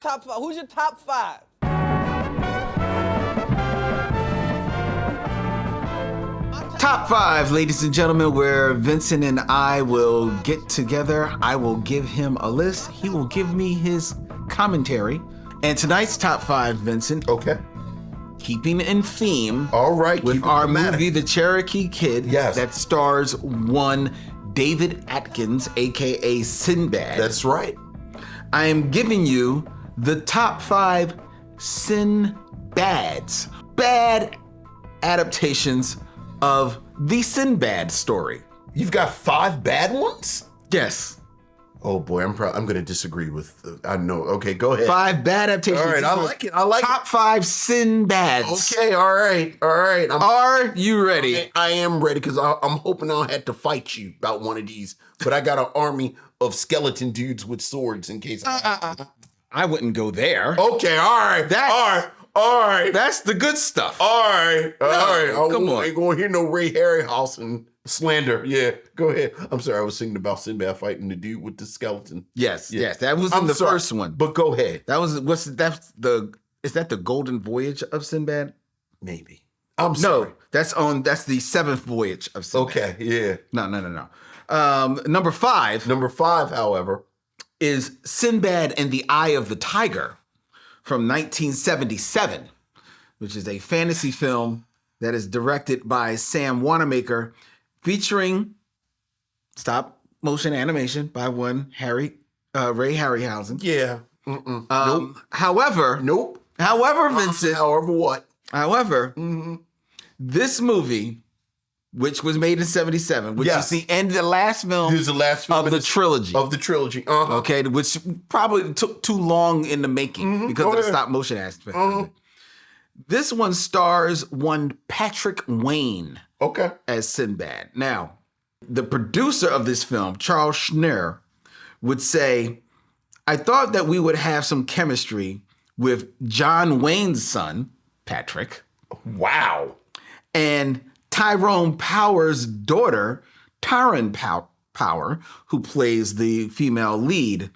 Top five. Who's your top five? Top five, ladies and gentlemen, where Vincent and I will get together. I will give him a list. He will give me his commentary. And tonight's top five, Vincent. Okay. Keeping in theme. All right. With our movie, The Cherokee Kid. Yes. That stars one David Atkins, aka Sinbad. That's right. I am giving you the top five Sinbads. Bad adaptations of the Sinbad story. You've got 5 bad ones? Yes. Oh boy, I'm going to disagree with. I know. Okay, go ahead. 5 bad adaptations. All right, I like it. I like top 5 Sinbads. Okay, all right. Are you ready? Okay, I am ready because I'm hoping I'll have to fight you about one of these. But I got an army of skeleton dudes with swords in case. I wouldn't go there. Okay, all right. All right. That's the good stuff. All right. Come on. I ain't going to hear no Ray Harryhausen slander. Yeah, go ahead. I'm sorry. I was thinking about Sinbad fighting the dude with the skeleton. Yes, Yeah. yes. That was in the first one. But go ahead. Is that the Golden Voyage of Sinbad? Maybe. I'm sorry. No, that's the 7th voyage of Sinbad. Okay, yeah. No. Number 5. Number 5, however, is Sinbad and the Eye of the Tiger from 1977, which is a fantasy film that is directed by Sam Wanamaker, featuring stop motion animation by one Ray Harryhausen. Yeah. Nope. However, Vincent. However, what? However, this movie, which was made in 77, which is the last film This is the last film of the trilogy. Okay, which probably took too long in the making because of the stop motion aspect. of it. This one stars one Patrick Wayne as Sinbad. Now, the producer of this film, Charles Schneer, would say, I thought that we would have some chemistry with John Wayne's son, Patrick. Wow. And Tyrone Power's daughter, Taryn Power, who plays the female lead.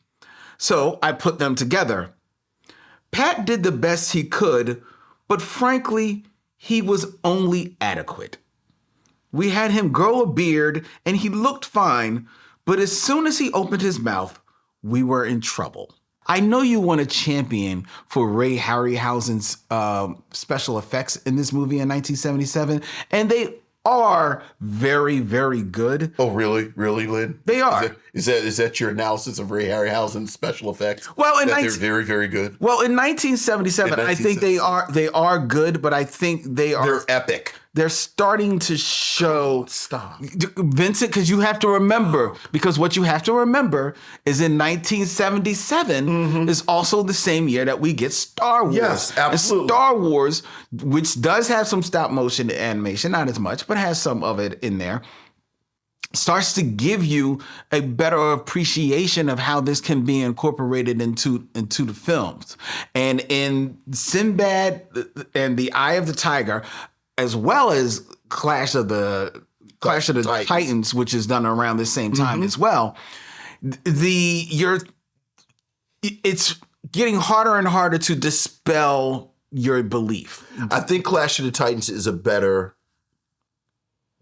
So I put them together. Pat did the best he could, but frankly, he was only adequate. We had him grow a beard and he looked fine, but as soon as he opened his mouth, we were in trouble. I know you want a champion for Ray Harryhausen's special effects in this movie in 1977, and they are very, very good. Oh, really? Really, Lynn? They are. Is that your analysis of Ray Harryhausen's special effects? Well, they're very, very good. Well, in 1977, I think they are good, but I think they're epic. They're starting to show. Stop. Vincent, because you have to remember, because what you have to remember is in 1977 is also the same year that we get Star Wars. Yes, absolutely. And Star Wars, which does have some stop motion animation, not as much, but has some of it in there, starts to give you a better appreciation of how this can be incorporated into the films. And in Sinbad and the Eye of the Tiger, as well as Clash of the Titans, which is done around the same time as well, it's getting harder and harder to dispel your belief. I think Clash of the Titans is a better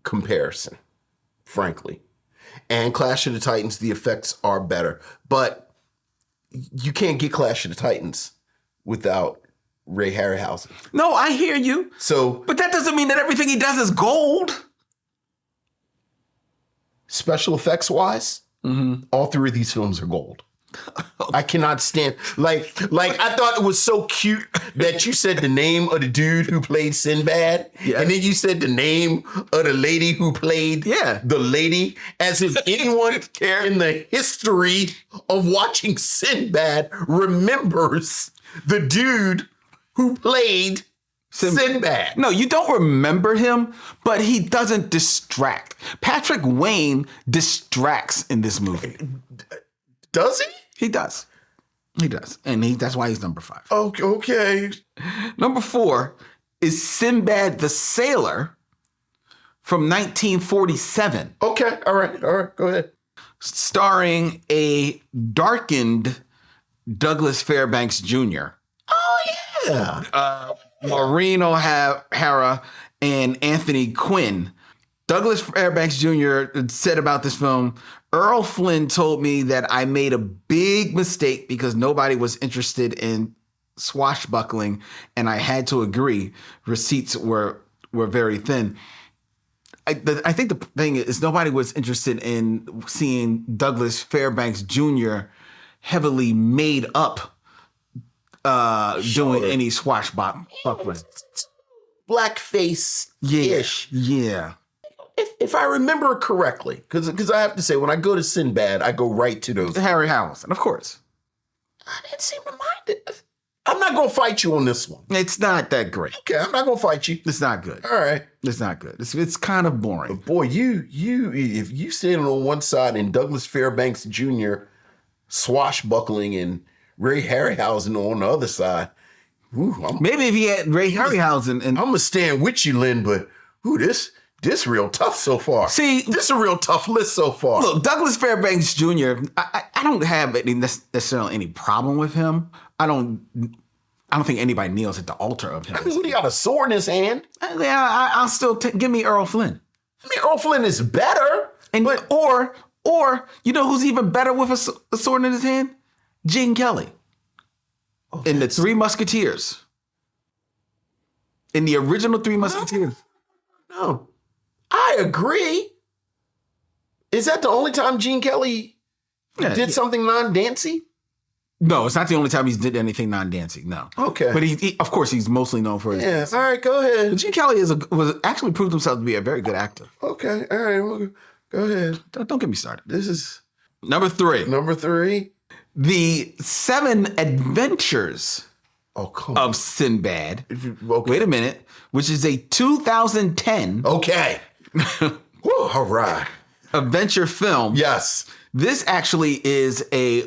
comparison, frankly. And Clash of the Titans, the effects are better. But you can't get Clash of the Titans without Ray Harryhausen. No, I hear you. But that doesn't mean that everything he does is gold. Special effects wise, all 3 of these films are gold. I cannot stand like I thought it was so cute that you said the name of the dude who played Sinbad, and then you said the name of the lady who played the lady, as if anyone in the history of watching Sinbad remembers the dude who played Sinbad. No, you don't remember him, but he doesn't distract. Patrick Wayne distracts in this movie. Does he? He does. And that's why he's number 5. Okay. Number 4 is Sinbad the Sailor from 1947. Okay. All right. Go ahead. Starring a darkened Douglas Fairbanks Jr., Oh yeah. Maureen O'Hara, and Anthony Quinn. Douglas Fairbanks Jr. said about this film, Earl Flynn told me that I made a big mistake because nobody was interested in swashbuckling, and I had to agree. Receipts were very thin. I think the thing is nobody was interested in seeing Douglas Fairbanks Jr. heavily made up doing any swashbuckling. Blackface-ish. Yeah. If I remember correctly, because I have to say, when I go to Sinbad, I go right to those. Harry Harrelson, of course. I didn't seem to mind it. I'm not going to fight you on this one. It's not that great. Okay, I'm not going to fight you. It's not good. All right. It's not good. It's kind of boring. But boy, if you standing on one side and Douglas Fairbanks Jr. swashbuckling and Ray Harryhausen on the other side, Maybe if he had Ray Harryhausen and I'm going to stand with you, Lynn, but this real tough so far. See, this is a real tough list so far. Look, Douglas Fairbanks Jr., I don't have necessarily any problem with him. I don't think anybody kneels at the altar of him. I mean, he got a sword in his hand. Yeah, I'll still give me Earl Flynn. I mean, Earl Flynn is better. Or you know who's even better with a sword in his hand? Gene Kelly. In the Three Musketeers. In the original Three Musketeers. No. I agree. Is that the only time Gene Kelly did something non-dancey? No, it's not the only time he's did anything non-dancing. No. Okay. But he of course, he's mostly known for his. Yeah. All right, go ahead. Gene Kelly was actually proved himself to be a very good actor. Okay. All right. Well, go ahead. Don't get me started. This is Number 3. number 3. The 7 Adventures of Sinbad. Okay. Wait a minute. Which is a 2010 Okay. Woo, all right. adventure film. Yes. This actually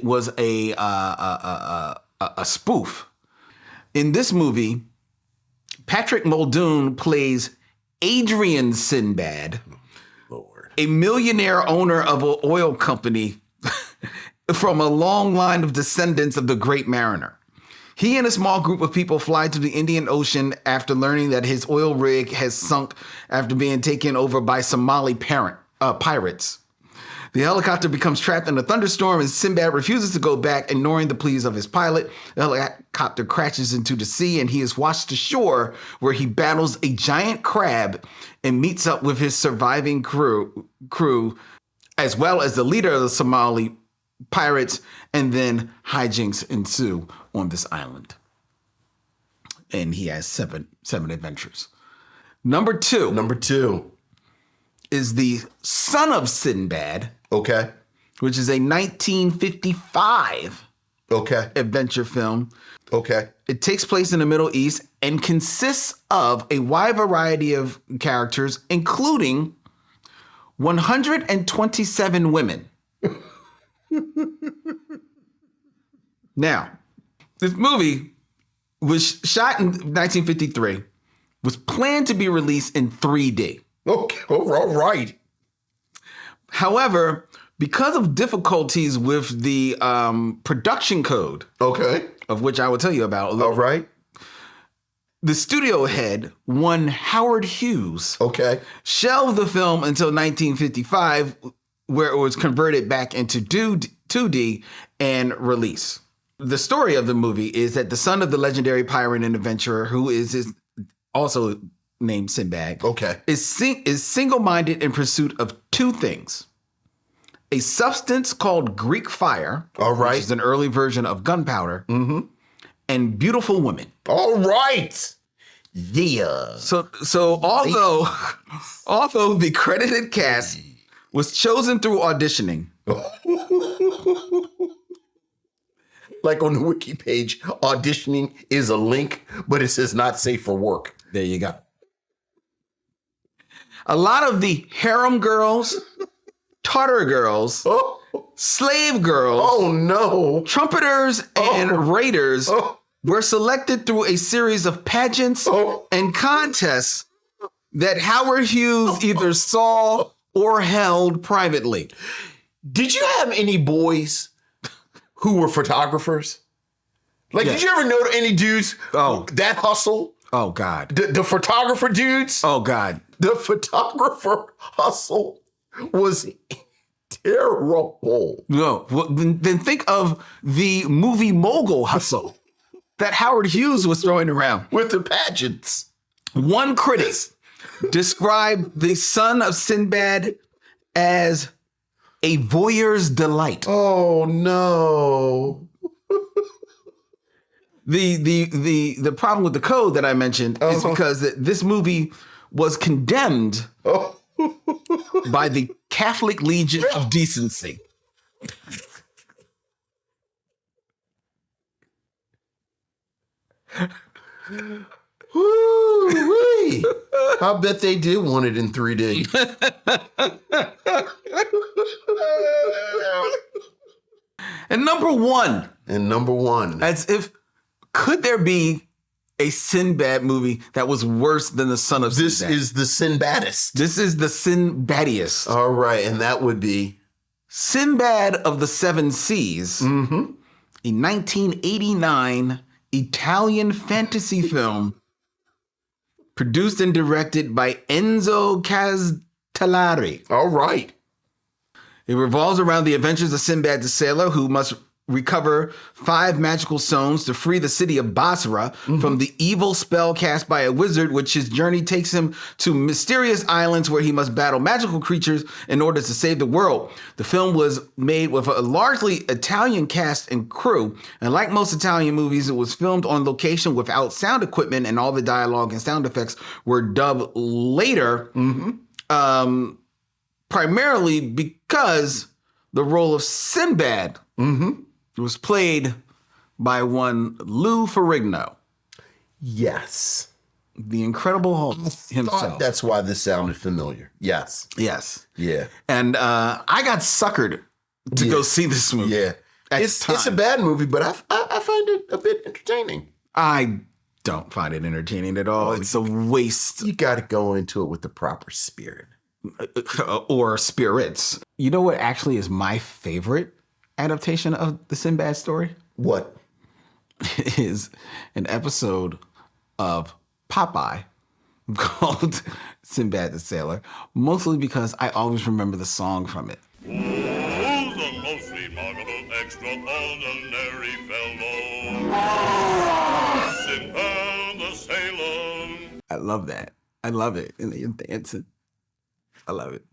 was a spoof. In this movie, Patrick Muldoon plays Adrian Sinbad, Lord. a millionaire owner of an oil company from a long line of descendants of the Great Mariner. He and a small group of people fly to the Indian Ocean after learning that his oil rig has sunk after being taken over by Somali pirates. The helicopter becomes trapped in a thunderstorm and Sinbad refuses to go back, ignoring the pleas of his pilot. The helicopter crashes into the sea and he is washed ashore, where he battles a giant crab and meets up with his surviving crew, as well as the leader of the Somali pirates, and then hijinks ensue on this island. And he has seven adventures. Number 2 is The Son of Sinbad. Okay. Which is a 1955 adventure film. Okay. It takes place in the Middle East and consists of a wide variety of characters, including 127 women. Now, this movie was shot in 1953, was planned to be released in 3D. Okay, all right. However, because of difficulties with the production code, of which I will tell you about a little, all right, the studio head, one Howard Hughes, shelved the film until 1955, where it was converted back into 2D and released. The story of the movie is that the son of the legendary pirate and adventurer, who is also named Sinbad, is single-minded in pursuit of 2 things: a substance called Greek fire, which is an early version of gunpowder, and beautiful women. All right. Yeah. So although the credited cast was chosen through auditioning. Like on the wiki page, auditioning is a link, but it says not safe for work. There you go. A lot of the harem girls, Tartar girls, slave girls, trumpeters, and raiders were selected through a series of pageants and contests that Howard Hughes either saw or held privately. Did you have any boys who were photographers? Like, Yeah. did you ever know any dudes that hustle? Oh, God. The photographer dudes? Oh, God. The photographer hustle was terrible. No. Well, then think of the movie mogul hustle that Howard Hughes was throwing around. With the pageants. One critic described the son of Sinbad as a voyeur's delight. Oh, no. The problem with the code that I mentioned is because this movie was condemned by the Catholic Legion of Decency. Woo-wee. I bet they did want it in 3D. And number one, as if, could there be a Sinbad movie that was worse than the son of This Sinbad? is the Sinbadist. This is the Sinbadiest. All right, and that would be Sinbad of the Seven Seas, a 1989 Italian fantasy film produced and directed by Enzo Castellari. all right. It revolves around the adventures of Sinbad the Sailor, who must recover 5 magical stones to free the city of Basra from the evil spell cast by a wizard, which his journey takes him to mysterious islands where he must battle magical creatures in order to save the world. The film was made with a largely Italian cast and crew, and like most Italian movies, it was filmed on location without sound equipment, and all the dialogue and sound effects were dubbed later, primarily because the role of Sinbad was played by one Lou Ferrigno, Yes. the Incredible Hulk himself. That's why this sounded familiar. Yes. Yes. Yeah. And I got suckered to go see this movie. Yeah. It's a bad movie, but I find it a bit entertaining. I don't find it entertaining at all. It's a waste. You got to go into it with the proper spirit. Or spirits. You know what actually is my favorite adaptation of the Sinbad story? What? Is an episode of Popeye called Sinbad the Sailor, mostly because I always remember the song from it. Oh, the most remarkable, extraordinary fellow, Sinbad the Sailor. I love that. I love it. And they're dancing. I love it.